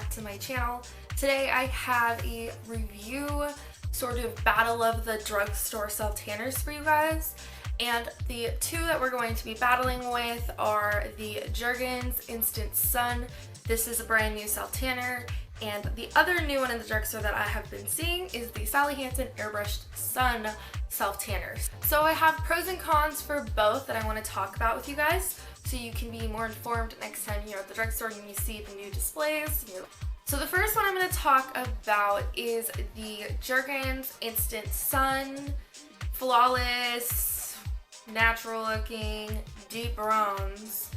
back to my channel. Today I have a review, sort of battle of the drugstore self-tanners for you guys. And the two that we're going to be battling with are the Jergens Instant Sun. This is a brand new self-tanner. And the other new one in the drugstore that I have been seeing is the Hansen Airbrush Sun self-tanners. So I have pros and cons for both that I want to talk about with you guys, so you can be more informed next time you're at the drugstore and you see the new displays. So the first one I'm going to talk about is the Jergens Instant Sun Flawless, natural looking, deep bronze.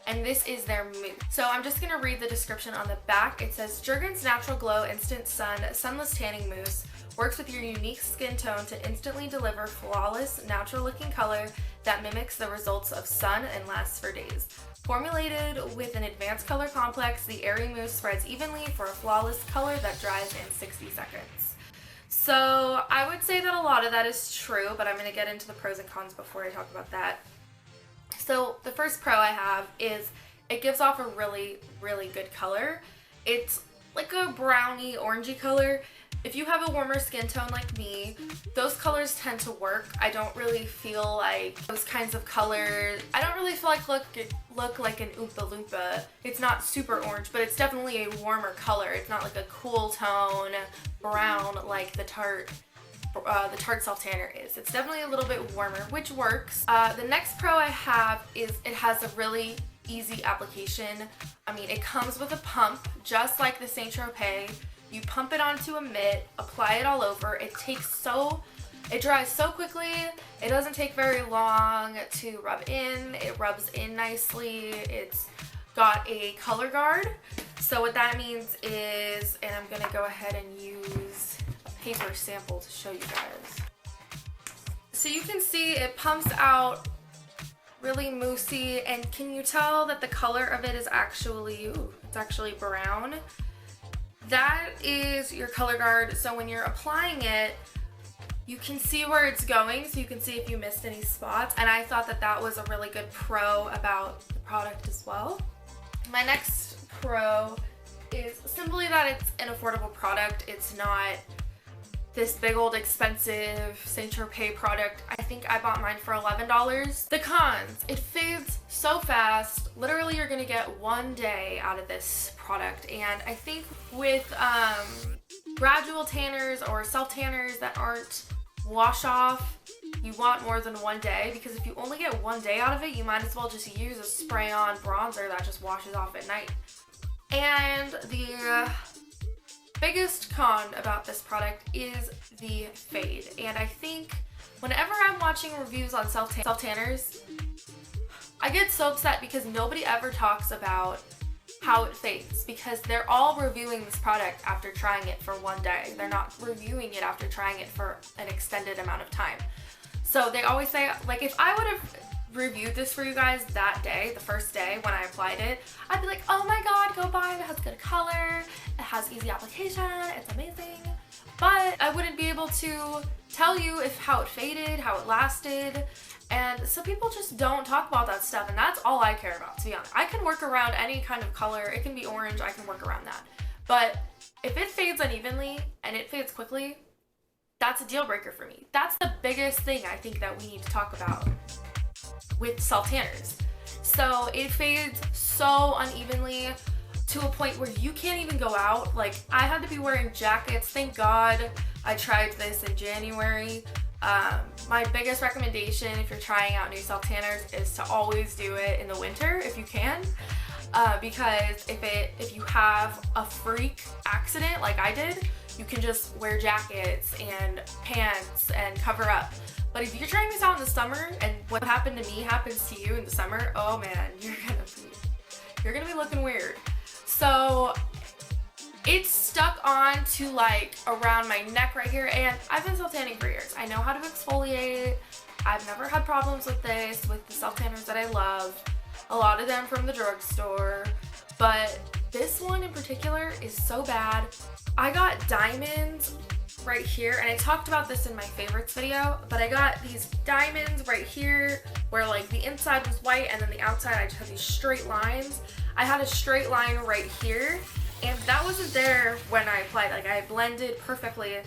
And this is their mousse. So I'm just going to read the description on the back. It says, Jergens Natural Glow Instant Sun Sunless Tanning Mousse works with your unique skin tone to instantly deliver flawless, natural looking color that mimics the results of sun and lasts for days. Formulated with an advanced color complex, the airy mousse spreads evenly for a flawless color that dries in 60 seconds. So I would say that a lot of that is true, but I'm going to get into the pros and cons before I talk about that. So the first pro I have is it gives off a really, really good color. It's like a browny, orangey color. If you have a warmer skin tone like me, those colors tend to work. I don't really feel like those kinds of colors. I don't really feel like look like an Oompa Loompa. It's not super orange, but it's definitely a warmer color. It's not like a cool tone brown like the Tarte self-tanner is. It's definitely a little bit warmer, which works. The next pro I have is it has a really easy application. I mean, it comes with a pump, just like the Saint Tropez. You pump it onto a mitt, apply it all over. It dries so quickly. It doesn't take very long to rub in. It rubs in nicely. It's got a color guard. So what that means is, and I'm gonna go ahead and use a paper sample to show you guys. So you can see it pumps out really moussey, and can you tell that the color of it is actually, it's actually brown? That is your color guard, so when you're applying it, you can see where it's going, so you can see if you missed any spots, and I thought that that was a really good pro about the product as well. My next pro is simply that it's an affordable product. It's not this big old expensive Saint Tropez product. I think I bought mine for $11. The cons, it fades so fast. Literally you're gonna get 1 day out of this product, and I think with gradual tanners or self tanners that aren't wash off, you want more than 1 day, because if you only get 1 day out of it, you might as well just use a spray on bronzer that just washes off at night. And the biggest con about this product is the fade, and I think whenever I'm watching reviews on self-tanners, I get so upset because nobody ever talks about how it fades, because they're all reviewing this product after trying it for 1 day. They're not reviewing it after trying it for an extended amount of time. So they always say, like, if I would have reviewed this for you guys that day, the first day when I applied it, I'd be like, oh my god, go buy it, it has good color, it has easy application, it's amazing. But I wouldn't be able to tell you how it faded, how it lasted, and so people just don't talk about that stuff, and that's all I care about, to be honest. I can work around any kind of color. It can be orange, I can work around that. But if it fades unevenly and it fades quickly, that's a deal breaker for me. That's the biggest thing I think that we need to talk about with self-tanners. So it fades so unevenly to a point where you can't even go out. Like, I had to be wearing jackets. Thank God I tried this in January. My biggest recommendation if you're trying out new self-tanners is to always do it in the winter if you can, because if you have a freak accident like I did, you can just wear jackets and pants and cover up. But if you're trying this out in the summer and what happened to me happens to you in the summer, oh man, you're gonna be looking weird. So it's stuck on to like around my neck right here, and I've been self-tanning for years. I know how to exfoliate. I've never had problems with this, with the self-tanners that I love. A lot of them from the drugstore, but this one in particular is so bad. I got diamonds right here, and I talked about this in my favorites video, but I got these diamonds right here where like the inside was white and then the outside I just had these straight lines. I had a straight line right here, And that wasn't there when I applied. Like, I blended perfectly,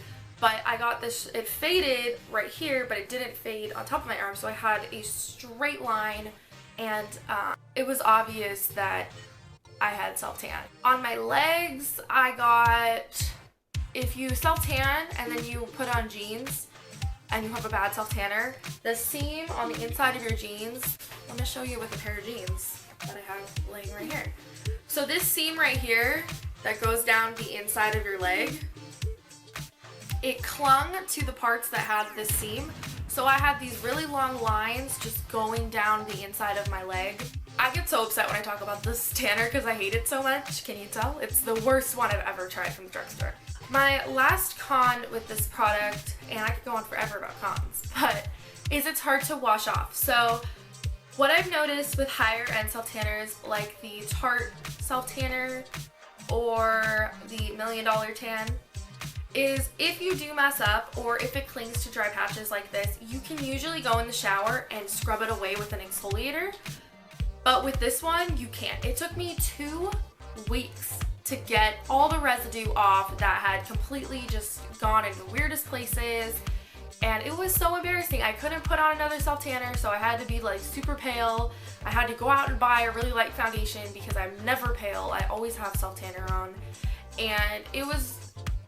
but I got this, it faded right here, but it didn't fade on top of my arm, so I had a straight line, and it was obvious that I had self-tan. On my legs, I got, if you self-tan and then you put on jeans and you have a bad self-tanner, the seam on the inside of your jeans, I'm gonna show you with a pair of jeans that I have laying right here. So this seam right here that goes down the inside of your leg, it clung to the parts that had this seam. So I had these really long lines just going down the inside of my leg. I get so upset when I talk about this tanner because I hate it so much. Can you tell? It's the worst one I've ever tried from the drugstore. My last con with this product, and I could go on forever about cons, but is it's hard to wash off. So what I've noticed with higher end self-tanners like the Tarte self-tanner or the $1 Million Tan is if you do mess up or if it clings to dry patches like this, you can usually go in the shower and scrub it away with an exfoliator. But with this one, you can't. It took me 2 weeks to get all the residue off that had completely just gone in the weirdest places. And it was so embarrassing. I couldn't put on another self-tanner, so I had to be like super pale. I had to go out and buy a really light foundation because I'm never pale. I always have self-tanner on. And it was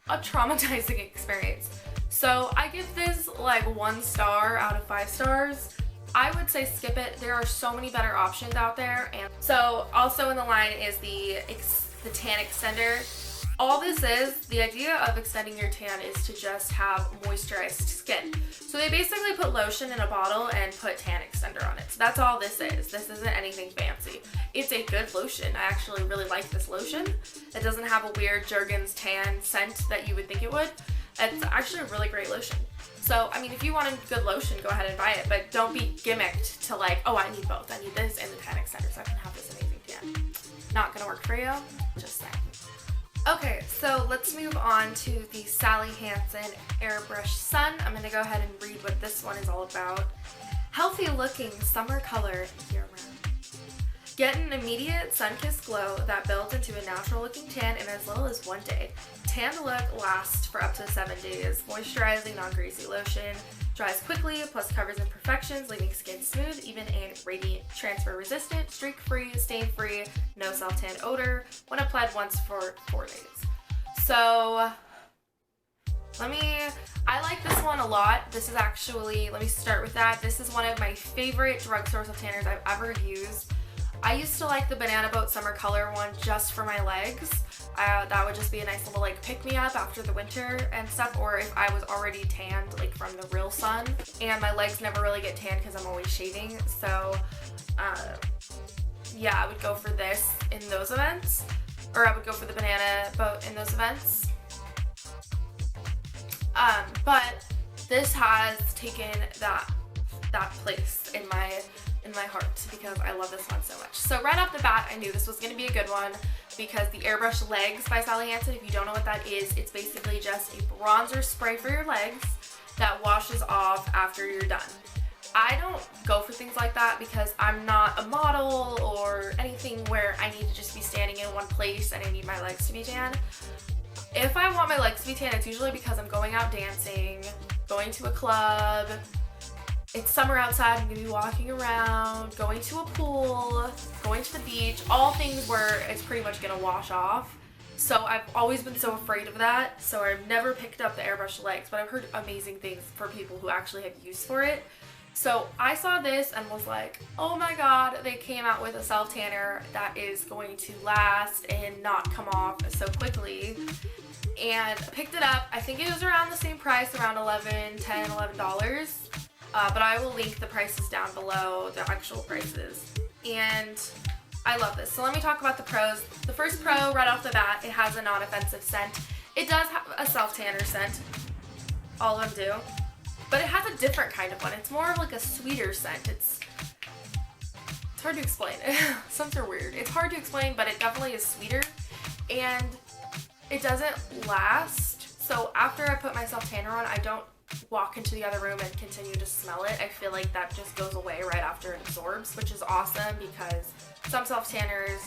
a traumatizing experience. So I give this like 1 star out of 5 stars. I would say skip it. There are so many better options out there. And so also in the line is the tan extender. All this is, the idea of extending your tan is to just have moisturized skin. So they basically put lotion in a bottle and put tan extender on it. So that's all this is. This isn't anything fancy. It's a good lotion. I actually really like this lotion. It doesn't have a weird Jergens tan scent that you would think it would. It's actually a really great lotion. So, I mean, if you want a good lotion, go ahead and buy it, but don't be gimmicked to like, oh, I need both. I need this and the tan extender so I can have this amazing tan. Not gonna work for you, just saying. Okay, so let's move on to the Sally Hansen Airbrush Sun. I'm going to go ahead and read what this one is all about. Healthy looking summer color year round. Get an immediate sun-kissed glow that builds into a natural looking tan in as little as 1 day. Tan look lasts for up to 7 days. Moisturizing, non-greasy lotion. Dries quickly, plus covers imperfections, leaving skin smooth, even and radiant, transfer resistant, streak free, stain free, no self-tan odor, when applied once for 4 days. So, I like this one a lot. This is actually, let me start with that. This is one of my favorite drugstore self-tanners I've ever used. I used to like the Banana Boat Summer Color one just for my legs. That would just be a nice little like pick-me-up after the winter and stuff, or if I was already tanned like from the real sun, and my legs never really get tanned because I'm always shaving. So yeah, I would go for this in those events, or I would go for the Banana Boat in those events. But this has taken that place in my heart because I love this one so much. So right off the bat, I knew this was going to be a good one because the Airbrush Legs by Sally Hansen, if you don't know what that is, it's basically just a bronzer spray for your legs that washes off after you're done. I don't go for things like that because I'm not a model or anything where I need to just be standing in one place and I need my legs to be tan. If I want my legs to be tan, it's usually because I'm going out dancing, going to a club, it's summer outside, I'm going to be walking around, going to a pool, going to the beach, all things where it's pretty much going to wash off. So I've always been so afraid of that, so I've never picked up the Airbrush Legs, but I've heard amazing things for people who actually have use for it. So I saw this and was like, oh my god, they came out with a self-tanner that is going to last and not come off so quickly. And picked it up. I think it was around the same price, around $10, $11. But I will link the prices down below, the actual prices. And I love this. So let me talk about the pros. The first pro, right off the bat, it has a non-offensive scent. It does have a self-tanner scent. All of them do. But it has a different kind of one. It's more of like a sweeter scent. It's hard to explain. Scents are weird. It's hard to explain, but it definitely is sweeter. And it doesn't last. So after I put my self-tanner on, I don't walk into the other room and continue to smell it. I feel like that just goes away right after it absorbs, which is awesome because some self-tanners,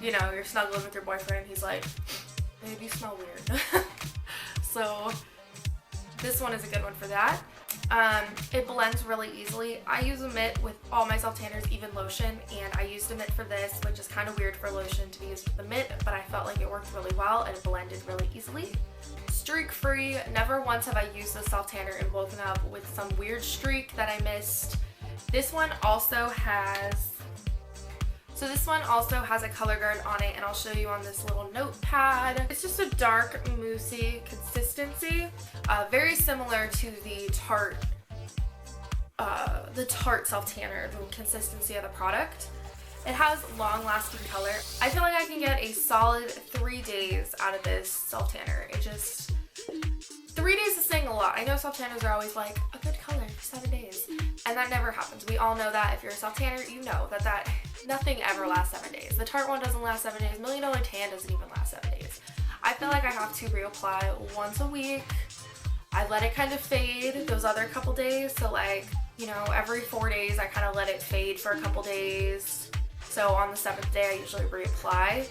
you know, you're snuggling with your boyfriend, he's like, They do smell weird. So this one is a good one for that. It blends really easily. I use a mitt with all my self tanners, even lotion, and I used a mitt for this, which is kind of weird for lotion to be used with a mitt, but I felt like it worked really well and it blended really easily. Streak free. Never once have I used the self tanner and woken up with some weird streak that I missed. This one also has a color guard on it, and I'll show you on this little notepad. It's just a dark moussey consistency, very similar to the Tarte self tanner, the consistency of the product. It has long lasting color. I feel like I can get a solid 3 days out of this self tanner. 3 days is saying a lot. I know self tanners are always like, a good color, 7 days. And that never happens. We all know that. If you're a self tanner, you know that nothing ever lasts 7 days. The Tarte one doesn't last 7 days. $1 Million Tan doesn't even last 7 days. I feel like I have to reapply once a week. I let it kind of fade those other couple days. So like, you know, every 4 days I kind of let it fade for a couple days. So on the 7th day I usually reapply.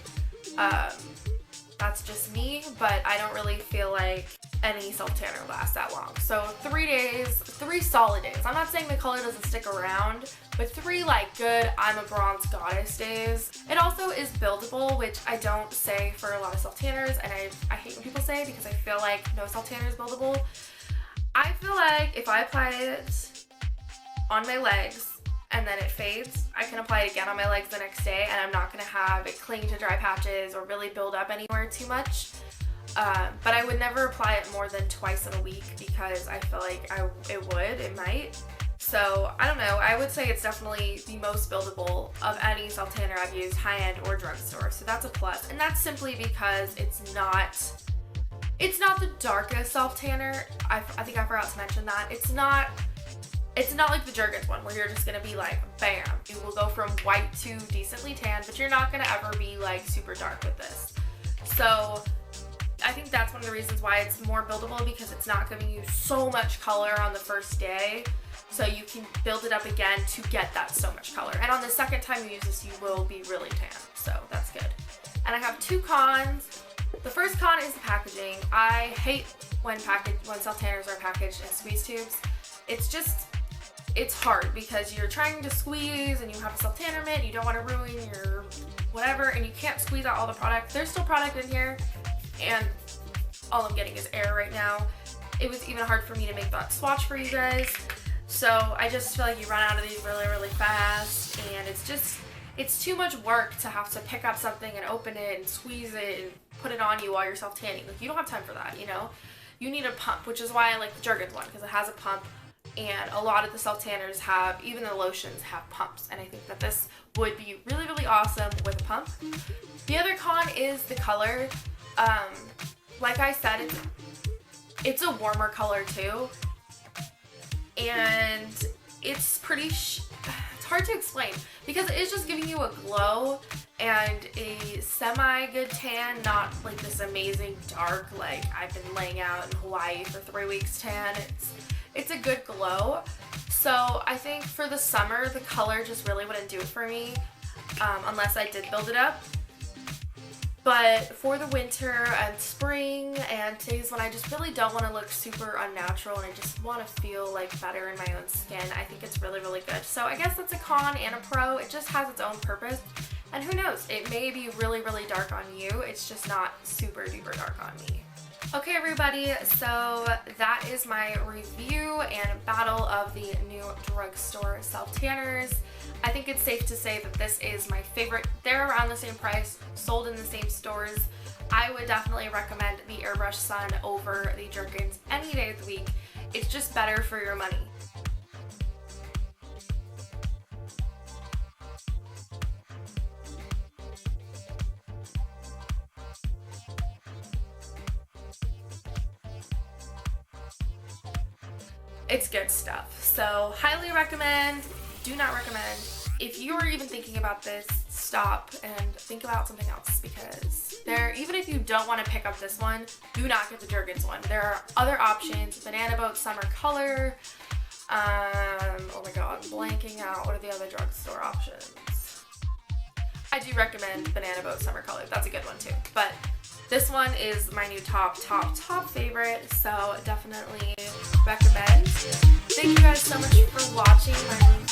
That's just me, but I don't really feel like any self tanner lasts that long. So 3 days, 3 solid days. I'm not saying the color doesn't stick around, but 3 like good I'm a bronze goddess days. It also is buildable, which I don't say for a lot of self tanners, and I hate when people say it because I feel like no self tanner is buildable. I feel like if I apply it on my legs and then it fades, I can apply it again on my legs the next day, and I'm not going to have it cling to dry patches or really build up anywhere too much. But I would never apply it more than twice in a week because I feel like it might. So I don't know, I would say it's definitely the most buildable of any self tanner I've used, high-end or drugstore. So that's a plus, and that's simply because it's not the darkest self tanner. I think I forgot to mention that. It's not like the Jergens one where you're just gonna be like, bam. You will go from white to decently tan, but you're not gonna ever be like super dark with this. So I think that's one of the reasons why it's more buildable, because it's not giving you so much color on the first day. So you can build it up again to get that so much color. And on the second time you use this, you will be really tan. So that's good. And I have 2 cons. The first con is the packaging. I hate when self tanners are packaged in squeeze tubes. It's hard because you're trying to squeeze and you have a self tanner mitt, you don't want to ruin your whatever, and you can't squeeze out all the product. There's still product in here, and all I'm getting is air right now. It was even hard for me to make that swatch for you guys. So I just feel like you run out of these really, really fast, and it's too much work to have to pick up something and open it and squeeze it and put it on you while you're self tanning. Like, you don't have time for that, you know? You need a pump, which is why I like the Jergens one, because it has a pump. And a lot of the self tanners have, even the lotions have pumps, and I think that this would be really, really awesome with a pump. The other con is the color. Like I said, it's a warmer color too, and it's pretty it's hard to explain because it is just giving you a glow and a semi good tan, not like this amazing dark like I've been laying out in Hawaii for 3 weeks tan. It's a good glow. So I think for the summer, the color just really wouldn't do it for me unless I did build it up. But for the winter and spring and days when I just really don't want to look super unnatural and I just want to feel like better in my own skin, I think it's really, really good. So I guess that's a con and a pro. It just has its own purpose. And who knows, it may be really, really dark on you. It's just not super duper dark on me. Okay everybody, so that is my review and battle of the new drugstore self-tanners. I think it's safe to say that this is my favorite. They're around the same price, sold in the same stores. I would definitely recommend the Airbrush Sun over the Jergens any day of the week. It's just better for your money. It's good stuff. So highly recommend, do not recommend. If you are even thinking about this, stop and think about something else, because even if you don't want to pick up this one, do not get the Jergens one. There are other options. Banana Boat Summer Color. Oh my god, I'm blanking out. What are the other drugstore options? I do recommend Banana Boat Summer Color. That's a good one too. But This one is my new top favorite, so definitely recommend. Thank you guys so much for watching my review.